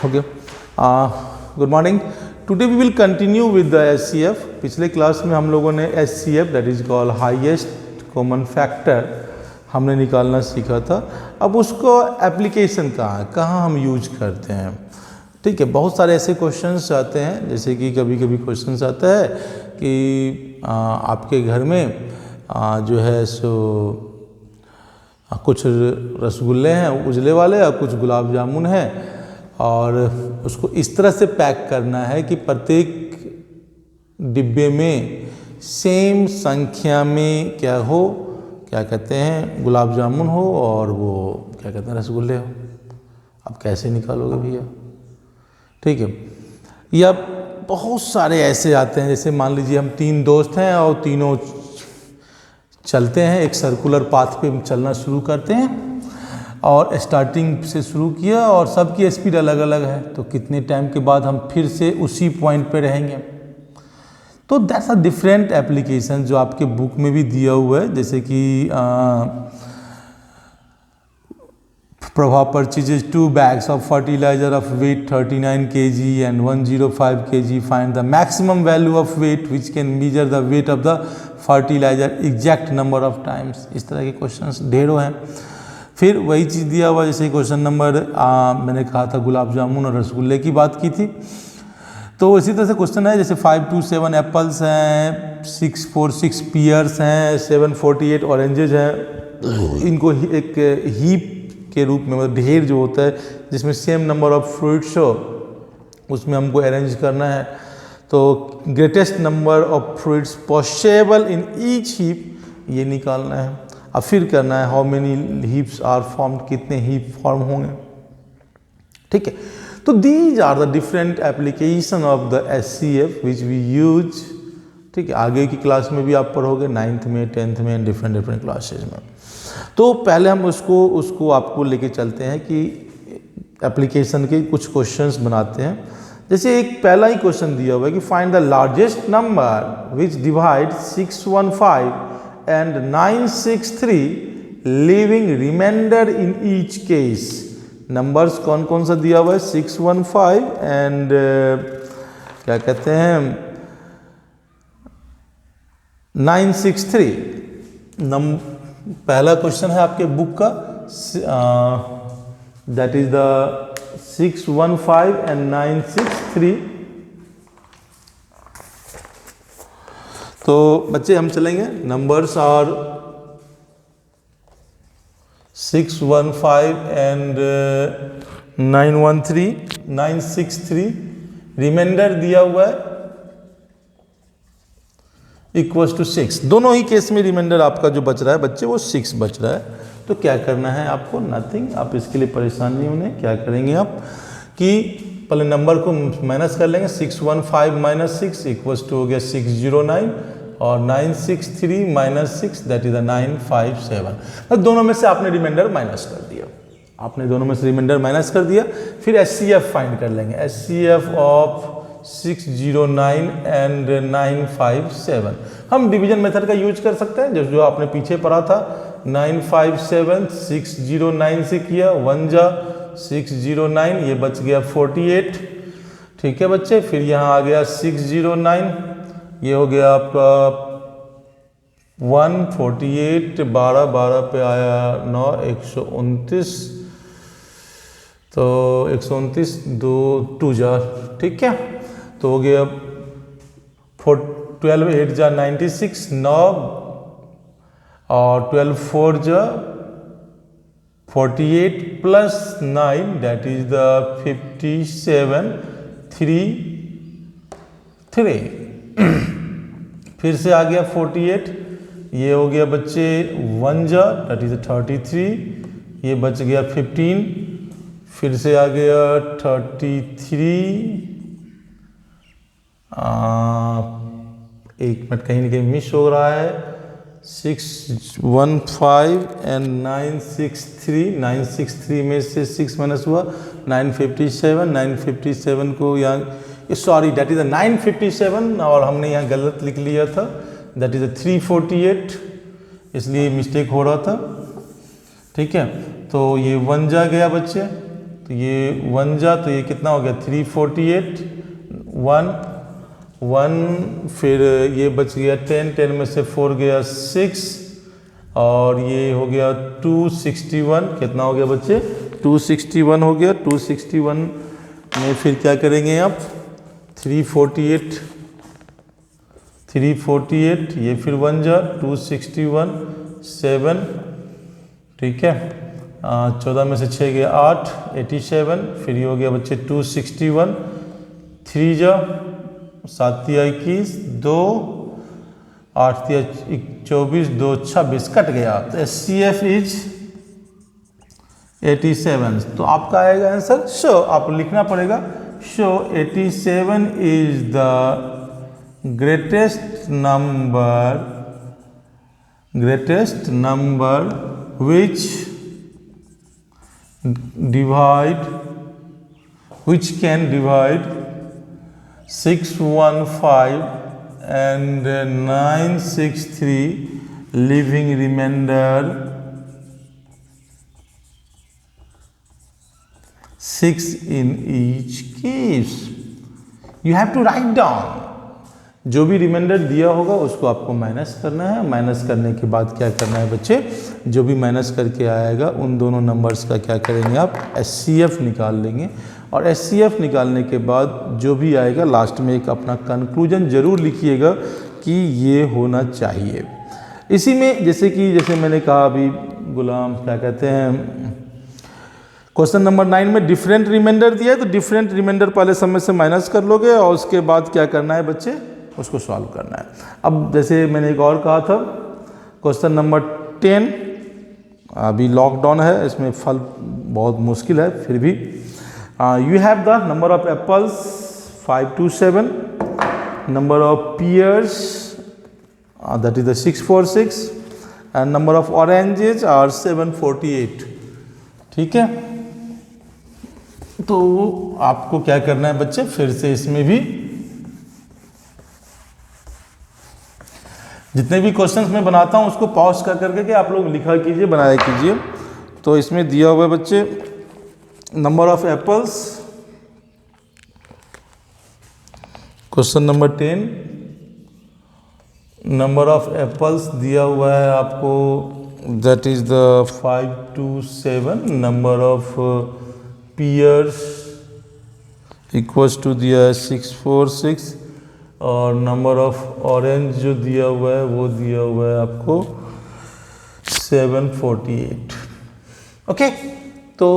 Okay. Good morning. Today we will continue with the SCF. पिछले class में हम लोगों ने SCF that is called highest common factor हमने निकालना सीखा था. अब उसको एप्लीकेशन कहाँ हम यूज करते हैं. ठीक है, बहुत सारे ऐसे क्वेश्चंस आते हैं, जैसे कि कभी कभी क्वेश्चंस आता है कि आपके घर में जो है सो कुछ रसगुल्ले हैं उजले वाले और कुछ गुलाब जामुन हैं, और उसको इस तरह से पैक करना है कि प्रत्येक डिब्बे में सेम संख्या में क्या हो, क्या कहते हैं, गुलाब जामुन हो और वो क्या कहते हैं रसगुल्ले हो. अब कैसे निकालोगे भैया. ठीक है, या बहुत सारे ऐसे आते हैं, जैसे मान लीजिए हम 3 दोस्त हैं और तीनों चलते हैं, एक सर्कुलर पाथ पे चलना शुरू करते हैं और स्टार्टिंग से शुरू किया और सबकी स्पीड अलग अलग है, तो कितने टाइम के बाद हम फिर से उसी पॉइंट पे रहेंगे. तो दैट्स अ डिफरेंट एप्लीकेशन जो आपके बुक में भी दिया हुआ है, जैसे कि Prabha purchases 2 bags of fertilizer of weight 39 kg and 105 kg. Find the maximum value of weight which can measure the weight of the fertilizer exact number of times. इस तरह के क्वेश्चंस ढेरों हैं. फिर वही चीज़ दिया हुआ, जैसे क्वेश्चन नंबर मैंने कहा था गुलाब जामुन और रसगुल्ले की बात की थी, तो इसी तरह से क्वेश्चन है, जैसे 527 एप्पल्स हैं, 646 पियर्स हैं, 748 ऑरेंजेज हैं. इनको एक हीप के रूप में, मतलब ढेर जो होता है जिसमें सेम नंबर ऑफ फ्रूट्स हो, उसमें हमको अरेंज करना है. तो greatest number of fruits possible in each heap ये निकालना है. अब फिर करना है how many heaps are formed, कितने हीप फॉर्म होंगे. ठीक है, तो these are the different application of the SCF which we use. ठीक है, आगे की क्लास में भी आप पढ़ोगे, 9th में, 10th में, डिफरेंट क्लासेज में. तो पहले हम उसको आपको लेके चलते हैं कि एप्लीकेशन के कुछ क्वेश्चंस बनाते हैं. जैसे एक पहला ही क्वेश्चन दिया हुआ है कि find the largest number which divide 615 and 963 leaving remainder in each case. Numbers कौन कौन सा दिया हुआ है, 615 एंड क्या कहते हैं 963. पहला क्वेश्चन है आपके बुक का, दैट इज द 615 एंड 963. तो बच्चे हम चलेंगे, नंबर्स आर 615 एंड 963. रिमाइंडर दिया हुआ है इक्वल्स टू 6. दोनों ही केस में रिमाइंडर आपका जो बच रहा है बच्चे वो 6 बच रहा है. तो क्या करना है आपको, नथिंग. आप इसके लिए परेशान नहीं होने. क्या करेंगे आप कि पहले नंबर को माइनस कर लेंगे. 615 माइनस 6 इक्वल्स टू हो गया 609 और 963 माइनस 6 दैट इज 957. तो दोनों में से आपने रिमाइंडर माइनस कर दिया. आपने दोनों में से रिमाइंडर माइनस कर दिया. फिर SCF फाइंड कर लेंगे. SCF of 609 and 957. हम डिवीजन मेथड का यूज कर सकते हैं, जो आपने पीछे पढ़ा था. 957 609 से किया, 1 जा 609, ये बच गया 48. ठीक है बच्चे, फिर यहाँ आ गया 609, ये हो गया आपका 148, 12 पे आया 9, 129, तो 129 2 जा. ठीक है, तो हो गया 12 8 जा 96, 9 और 12 4 जा 48 प्लस 9 दैट इज द 57 3. फिर से आ गया 48, ये हो गया बच्चे 1 जा दैट इज 33, ये बच गया 15. फिर से आ गया 33, एक मिनट कहीं ना कहीं मिस हो रहा है. 615 एंड 963 में से 6 माइनस हुआ 957 को यहाँ, सॉरी दैट इज 957 और हमने यहाँ गलत लिख लिया था, दैट इज 348, इसलिए मिस्टेक हो रहा था. ठीक है, तो ये 1 जा गया बच्चे, तो ये 1 जा तो ये कितना हो गया 348, 1 फिर ये बच गया 10 में से 4 गया 6 और ये हो गया 261, कितना हो गया बच्चे 261 हो गया। 261 में फिर क्या करेंगे आप 348 ये फिर 1 जा 261 7, ठीक है 14 में से 6 गया 8 87, फिर ये हो गया बच्चे 261 3 जा 7 या 21 2 8 या 24 2 26 कट गया तो SCF इज 87। तो आपका आएगा आंसर शो, आप लिखना पड़ेगा show 87 is the greatest number which can divide 615 and 963, leaving remainder 6 in each case. You have to write down. जो भी रिमाइंडर दिया होगा उसको आपको माइनस करना है। माइनस करने के बाद क्या करना है बच्चे, जो भी माइनस करके आएगा उन दोनों नंबर्स का क्या करेंगे आप SCF निकाल लेंगे और SCF निकालने के बाद जो भी आएगा लास्ट में एक अपना कंक्लूजन जरूर लिखिएगा कि ये होना चाहिए। इसी में जैसे मैंने कहा अभी गुलाम क्या कहते हैं क्वेश्चन नंबर 9 में डिफरेंट रिमाइंडर दिया है तो डिफरेंट रिमाइंडर पहले समय से माइनस कर लोगे और उसके बाद क्या करना है बच्चे उसको सॉल्व करना है। अब जैसे मैंने एक और कहा था क्वेश्चन नंबर 10 अभी लॉकडाउन है, इसमें फल बहुत मुश्किल है, फिर भी you have the number of apples 527, number of pears that is the 646 and number of oranges are 748, ठीक है। तो आपको क्या करना है बच्चे फिर से इसमें भी जितने भी क्वेश्चंस मैं बनाता हूं उसको पॉज कर करके आप लोग लिखा कीजिए बनाया कीजिए। तो इसमें दिया हुआ है बच्चे number of apples question number 10 number of apples दिया हुआ है आपको that is the 527, number of pears equals to दिया है 646 और नंबर ऑफ ऑरेंज जो दिया हुआ है वो दिया हुआ है आपको 748। ओके, तो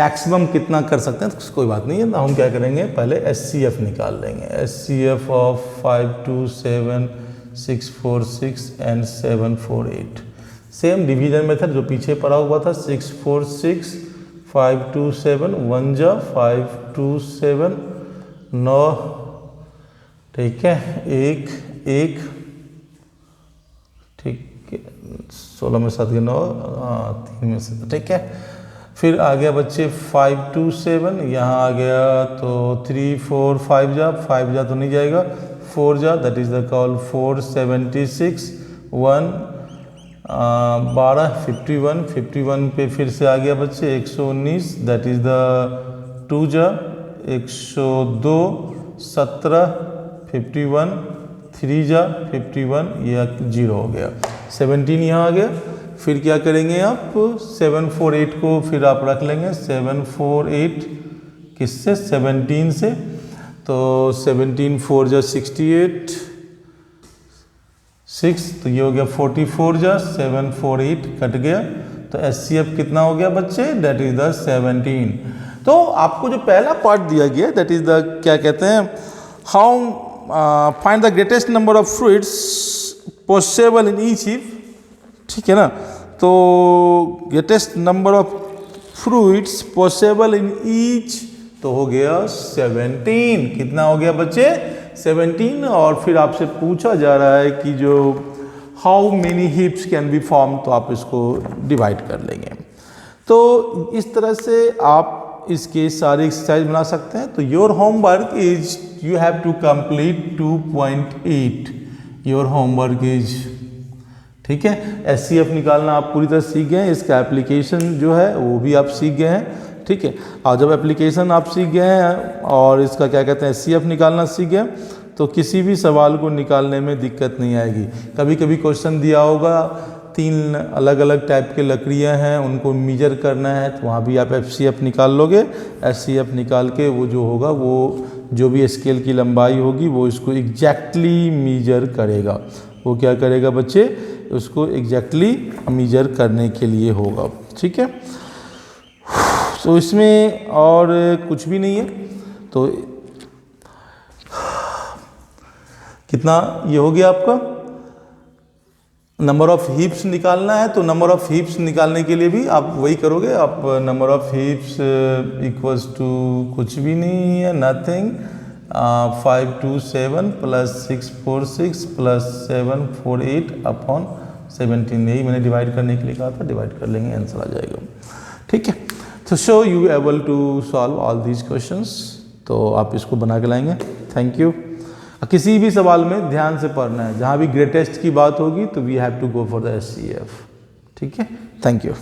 मैक्सिमम कितना कर सकते हैं तो कोई बात नहीं है, तो हम क्या करेंगे पहले SCF निकाल लेंगे। SCF of 527 646 and 748 same division method जो पीछे पड़ा हुआ था 646 527 1 जा 527 9, ठीक है 1 1, ठीक है 16 में 7 के 9 3 में से, ठीक है। फिर आ गया बच्चे 527 यहाँ आ गया तो 3 4 5 जा तो नहीं जाएगा 4 जा दैट इज द कॉल 476 1 12 51 पे फिर से आ गया बच्चे 119 दैट इज द 2 जा 102 17 51 3 जा 51 यह 0 हो गया 17 यहाँ आ गया। फिर क्या करेंगे आप 748 को फिर आप रख लेंगे 748 किससे 17 से तो 17 4 जा 68 6 तो ये हो गया 44 जा 748 कट गया तो SCF कितना हो गया बच्चे दैट इज द 17। तो आपको जो पहला पार्ट दिया गया दैट इज द क्या कहते हैं how find the greatest number of fruits possible in each heap, ठीक है ना। तो greatest number of fruits possible in each तो हो गया 17, कितना हो गया बच्चे 17। और फिर आपसे पूछा जा रहा है कि जो how many heaps can be form तो आप इसको डिवाइड कर लेंगे। तो इस तरह से आप इसके सारे एक्सरसाइज बना सकते हैं। तो your homework is you have to complete 2.8 your homework is, ठीक है। SCF निकालना आप पूरी तरह सीख गए हैं, इसका एप्लीकेशन जो है वो भी आप सीख गए हैं। ठीक है। और जब एप्लीकेशन आप सीख गए हैं और इसका क्या कहते हैं HCF निकालना सीख गए, तो किसी भी सवाल को निकालने में दिक्कत नहीं आएगी। कभी कभी क्वेश्चन दिया होगा 3 अलग अलग टाइप के लकड़ियां हैं, उनको मीजर करना है, तो वहाँ भी आप HCF निकाल लोगे। HCF निकाल के वो जो होगा, वो जो भी स्केल की लंबाई होगी वो इसको एग्जैक्टली मीजर करेगा। वो क्या करेगा बच्चे, उसको एग्जैक्टली मीजर करने के लिए होगा, ठीक है। तो इसमें और कुछ भी नहीं है। तो कितना ये हो गया आपका, नंबर ऑफ हीप्स निकालना है। तो नंबर ऑफ हीप्स निकालने के लिए भी आप वही करोगे, आप number of heaps equals to कुछ भी नहीं है, नथिंग, 527 प्लस 646 प्लस 748 अपॉन 17। यही मैंने डिवाइड करने के लिए कहा था, डिवाइड कर लेंगे, आंसर आ जाएगा, ठीक है। तो so you able to solve all these questions. तो आप इसको बना के लाएंगे। Thank you. किसी भी सवाल में ध्यान से पढ़ना है, जहाँ भी ग्रेटेस्ट की बात होगी तो we have to go for the HCF, ठीक है। Thank you.